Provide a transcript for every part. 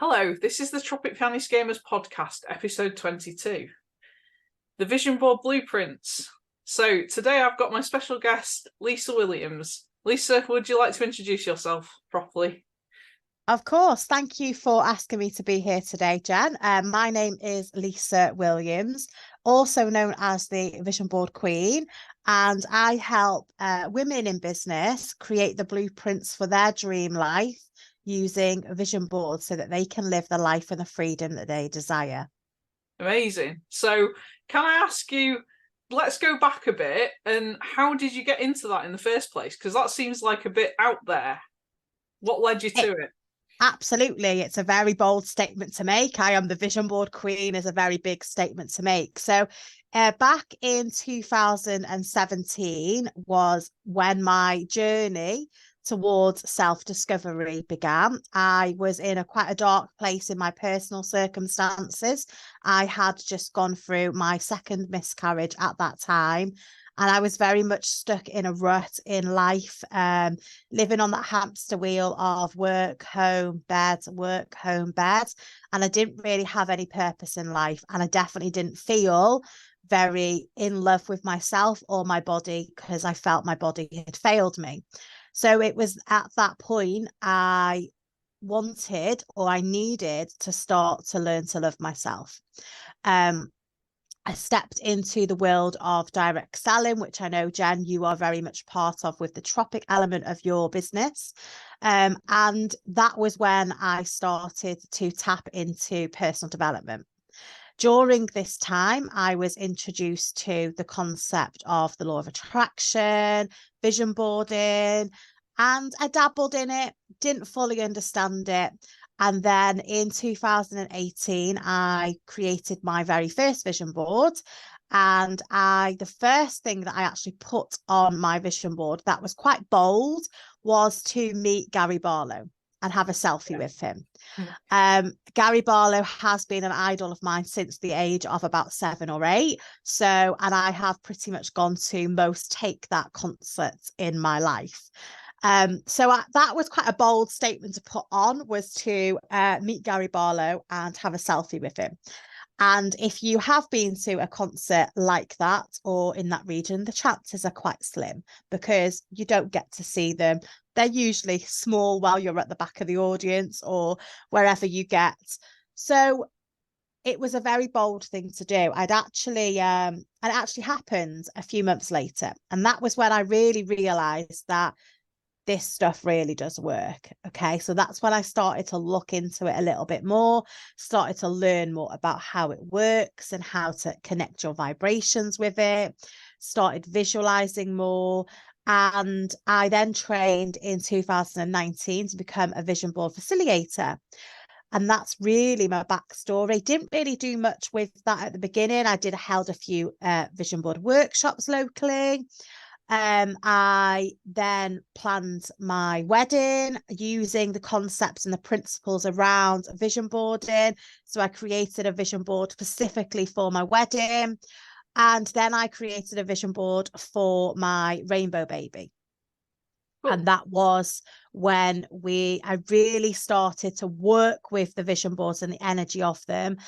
Hello, this is the Tropic Pianist Gamers podcast, episode 22. The Vision Board Blueprints. So today I've got my special guest, Lisa Williams. Lisa, would you like to introduce yourself properly? Of course. Thank you for asking me to be here today, Jen. My name is Lisa Williams, also known as the Vision Board Queen, and I help women in business create the blueprints for their dream life using a vision board so that they can live the life and the freedom that they desire. Amazing. So can I ask you, let's go back a bit, and how did you get into that in the first place? Because that seems like a bit out there. What led you to it? Absolutely. It's a very bold statement to make. I am the vision board queen is a very big statement to make. So back in 2017 was when my journey towards self-discovery began. I was in quite a dark place in my personal circumstances. I had just gone through my second miscarriage at that time. And I was very much stuck in a rut in life, living on that hamster wheel of work, home, bed, work, home, bed. And I didn't really have any purpose in life. And I definitely didn't feel very in love with myself or my body because I felt my body had failed me. So it was at that point I wanted or I needed to start to learn to love myself. I stepped into the world of direct selling, which I know, Jen, you are very much part of with the tropic element of your business. And that was when I started to tap into personal development. During this time, I was introduced to the concept of the law of attraction, vision boarding, and I dabbled in it, didn't fully understand it. And then in 2018, I created my very first vision board. And the first thing that I actually put on my vision board that was quite bold was to meet Gary Barlow and have a selfie with him. Gary Barlow has been an idol of mine since the age of about 7 or 8. So, and I have pretty much gone to most Take That concerts in my life. That was quite a bold statement to put on, was to meet Gary Barlow and have a selfie with him. And if you have been to a concert like that or in that region, the chances are quite slim because you don't get to see them. They're usually small while you're at the back of the audience or wherever you get. So it was a very bold thing to do. And it actually happened a few months later. And that was when I really realized that this stuff really does work. Okay. So that's when I started to look into it a little bit more, started to learn more about how it works and how to connect your vibrations with it, started visualizing more. And I then trained in 2019 to become a vision board facilitator. And that's really my backstory. Didn't really do much with that at the beginning. I held a few vision board workshops locally. I then planned my wedding using the concepts and the principles around vision boarding. So I created a vision board specifically for my wedding. And then I created a vision board for my rainbow baby. Cool. And that was when I really started to work with the vision boards and the energy of them.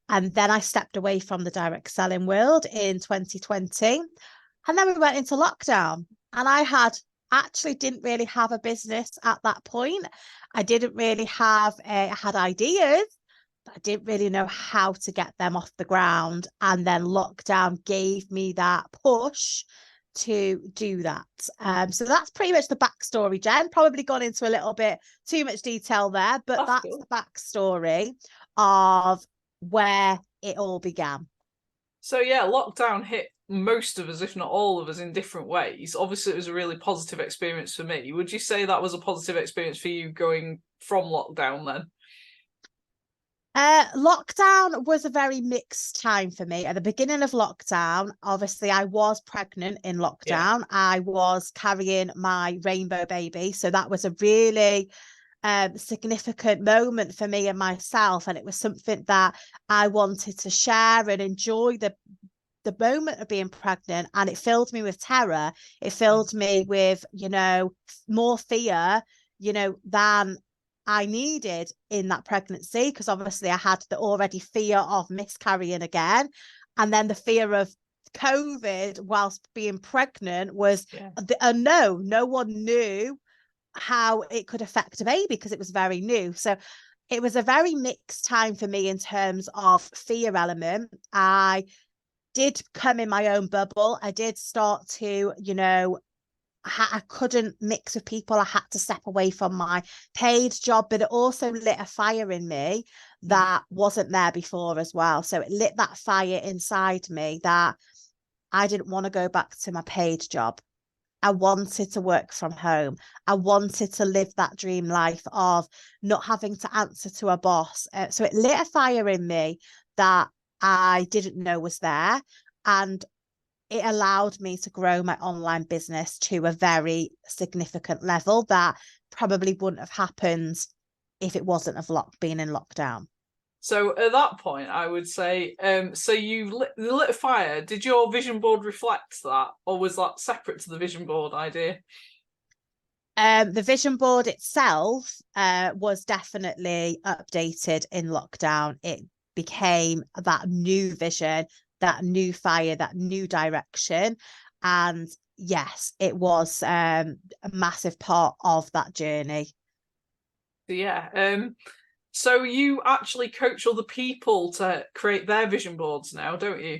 And then I stepped away from the direct selling world in 2020. And then we went into lockdown and I didn't really have a business at that point. I didn't really I had ideas, but I didn't really know how to get them off the ground. And then lockdown gave me that push to do that. So that's pretty much the backstory, Jen. Probably gone into a little bit too much detail there, but that's cool. The backstory of where it all began. So yeah, lockdown hit most of us, if not all of us, in different ways. Obviously, it was a really positive experience for me. Would you say that was a positive experience for you going from lockdown then? Lockdown was a very mixed time for me. At the beginning of lockdown, obviously, I was pregnant in lockdown. Yeah. I was carrying my rainbow baby. So that was a really significant moment for me and myself. And it was something that I wanted to share and enjoy the moment of being pregnant. And it filled me with terror. It filled me with, more fear, than I needed in that pregnancy, because obviously I had the already fear of miscarrying again, and then the fear of COVID whilst being pregnant was the unknown. No one knew how it could affect a baby because it was very new. So it was a very mixed time for me in terms of fear element. I did come in my own bubble. I did start to, I couldn't mix with people. I had to step away from my paid job, but it also lit a fire in me that wasn't there before as well. So it lit that fire inside me that I didn't want to go back to my paid job. I wanted to work from home. I wanted to live that dream life of not having to answer to a boss. So it lit a fire in me that I didn't know was there. And it allowed me to grow my online business to a very significant level that probably wouldn't have happened if it wasn't of being in lockdown. So at that point, I would say, so you lit a fire. Did your vision board reflect that, or was that separate to the vision board idea? The vision board itself was definitely updated in lockdown. It became that new vision, that new fire, that new direction. And yes, it was a massive part of that journey. Yeah. So you actually coach other people to create their vision boards now, don't you?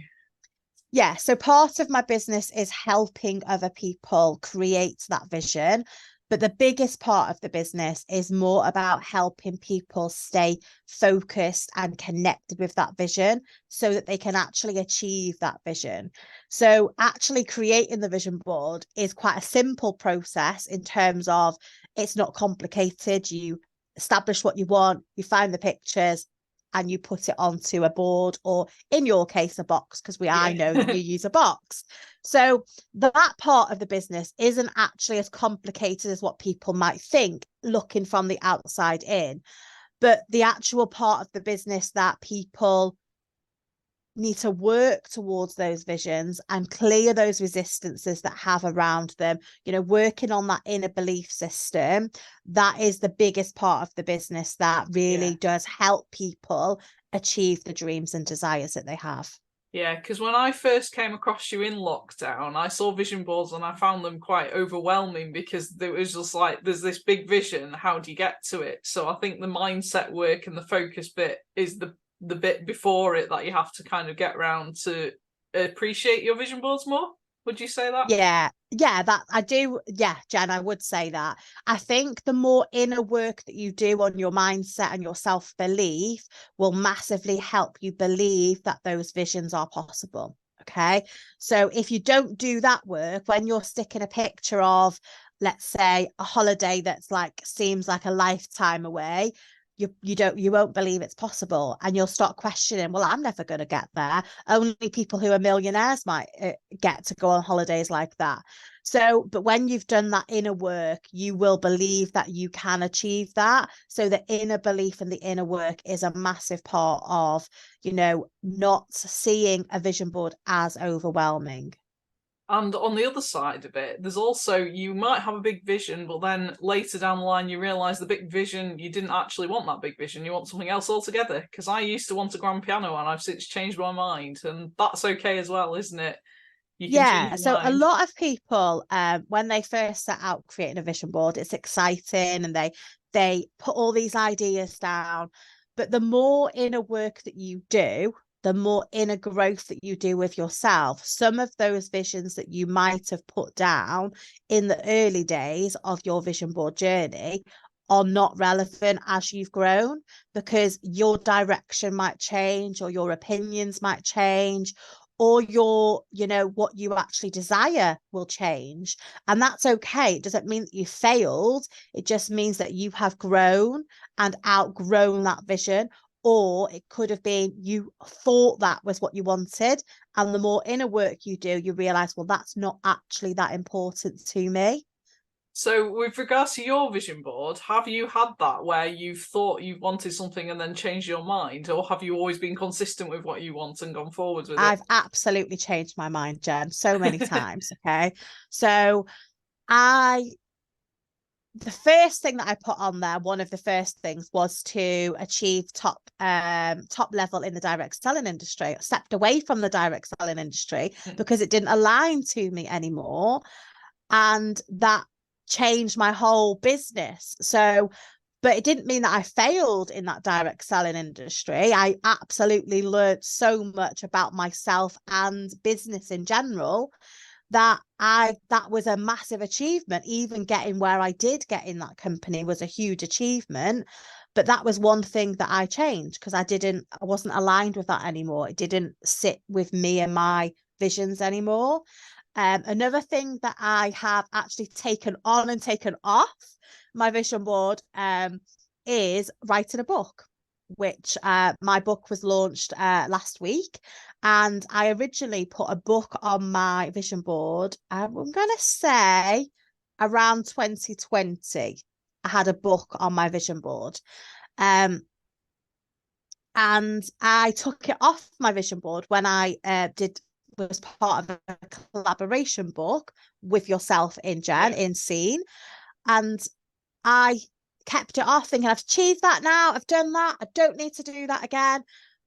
Yeah, so part of my business is helping other people create that vision. But the biggest part of the business is more about helping people stay focused and connected with that vision so that they can actually achieve that vision. So actually creating the vision board is quite a simple process in terms of it's not complicated. You establish what you want, you find the pictures, and you put it onto a board, or in your case, a box, because I know that you use a box. So that part of the business isn't actually as complicated as what people might think looking from the outside in. But the actual part of the business that people need to work towards those visions and clear those resistances that have around them, working on that inner belief system, that is the biggest part of the business that really does help people achieve the dreams and desires that they have. Yeah, because when I first came across you in lockdown, I saw vision boards and I found them quite overwhelming because it was just like, there's this big vision, how do you get to it? So I think the mindset work and the focus bit is the bit before it that you have to kind of get around to appreciate your vision boards more. Would you say that? Yeah, that I do. Yeah, Jen, I would say that. I think the more inner work that you do on your mindset and your self-belief will massively help you believe that those visions are possible. Okay. So if you don't do that work, when you're sticking a picture of, let's say, a holiday that's like seems like a lifetime away, you won't believe it's possible, and you'll start questioning, well, I'm never going to get there. Only people who are millionaires might get to go on holidays like that. So but when you've done that inner work, you will believe that you can achieve that. So the inner belief and the inner work is a massive part of not seeing a vision board as overwhelming. And on the other side of it, there's also, you might have a big vision, but then later down the line, you realise the big vision, you didn't actually want that big vision. You want something else altogether. Because I used to want a grand piano and I've since changed my mind. And that's okay as well, isn't it? You can change your So mind. a lot of people, when they first set out creating a vision board, it's exciting and they put all these ideas down. But the more inner work that you do, the more inner growth that you do with yourself, some of those visions that you might have put down in the early days of your vision board journey are not relevant as you've grown, because your direction might change, or your opinions might change, or your, what you actually desire will change. And that's okay. It doesn't mean that you failed. It just means that you have grown and outgrown that vision. Or it could have been you thought that was what you wanted, and the more inner work you do, you realize, well, that's not actually that important to me. So with regards to your vision board, have you had that where you've thought you wanted something and then changed your mind, or have you always been consistent with what you want and gone forwards with it? I've absolutely changed my mind, Jen, so many times. Okay. So I the first thing that I put on there, one of the first things, was to achieve top level in the direct selling industry. I stepped away from the direct selling industry because it didn't align to me anymore, and that changed my whole business. So, but it didn't mean that I failed in that direct selling industry. I absolutely learned so much about myself and business in general that was a massive achievement. Even getting where I did get in that company was a huge achievement. But that was one thing that I changed because I wasn't aligned with that anymore. It didn't sit with me and my visions anymore. Another thing that I have actually taken on and taken off my vision board is writing a book, which my book was launched last week. And I originally put a book on my vision board. I'm going to say around 2020, I had a book on my vision board. And I took it off my vision board when I was part of a collaboration book with yourself in Jen, in Scene. And I kept it off thinking, I've achieved that now. I've done that. I don't need to do that again.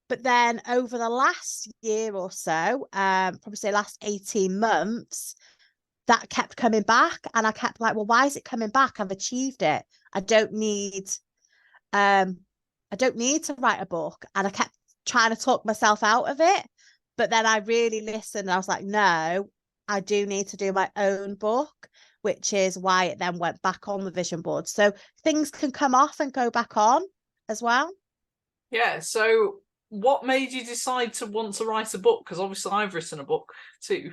But then over the last year or so, probably say last 18 months, that kept coming back. And I kept like, well, why is it coming back? I've achieved it. I don't need to write a book. And I kept trying to talk myself out of it. But then I really listened and I was like, no, I do need to do my own book, which is why it then went back on the vision board. So things can come off and go back on as well. Yeah. So what made you decide to want to write a book? Because obviously I've written a book too.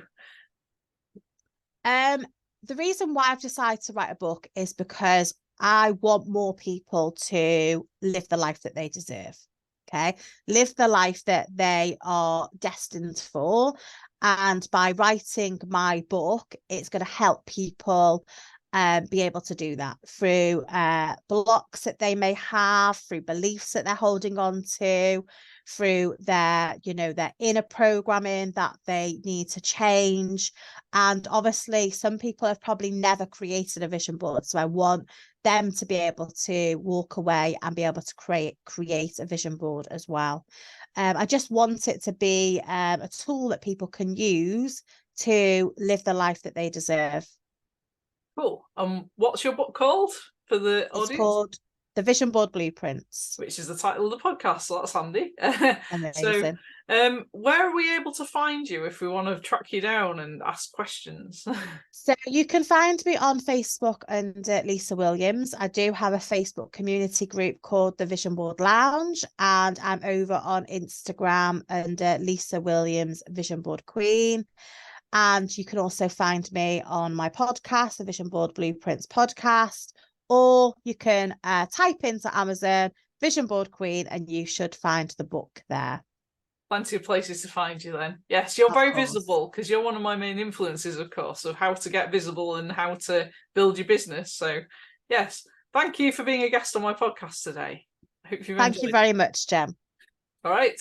The reason why I've decided to write a book is because I want more people to live the life that they deserve. Okay. Live the life that they are destined for. And by writing my book, it's going to help people be able to do that through blocks that they may have, through beliefs that they're holding on to, through their inner programming that they need to change. And obviously, some people have probably never created a vision board. So I want them to be able to walk away and be able to create a vision board as well. I just want it to be a tool that people can use to live the life that they deserve. Cool. What's your book called for the audience? It's called The Vision Board Blueprints, which is the title of the podcast. So that's handy. Amazing. So, where are we able to find you if we want to track you down and ask questions? So you can find me on Facebook under Lisa Williams. I do have a Facebook community group called the Vision Board Lounge, and I'm over on Instagram under Lisa Williams Vision Board Queen. And you can also find me on my podcast, the Vision Board Blueprints podcast, or you can type into Amazon Vision Board Queen and you should find the book there. Plenty of places to find you then. Yes, you're very visible because you're one of my main influences, of course, of how to get visible and how to build your business. So, yes, thank you for being a guest on my podcast today. I hope you've enjoyed. Thank you very much, Jem. All right.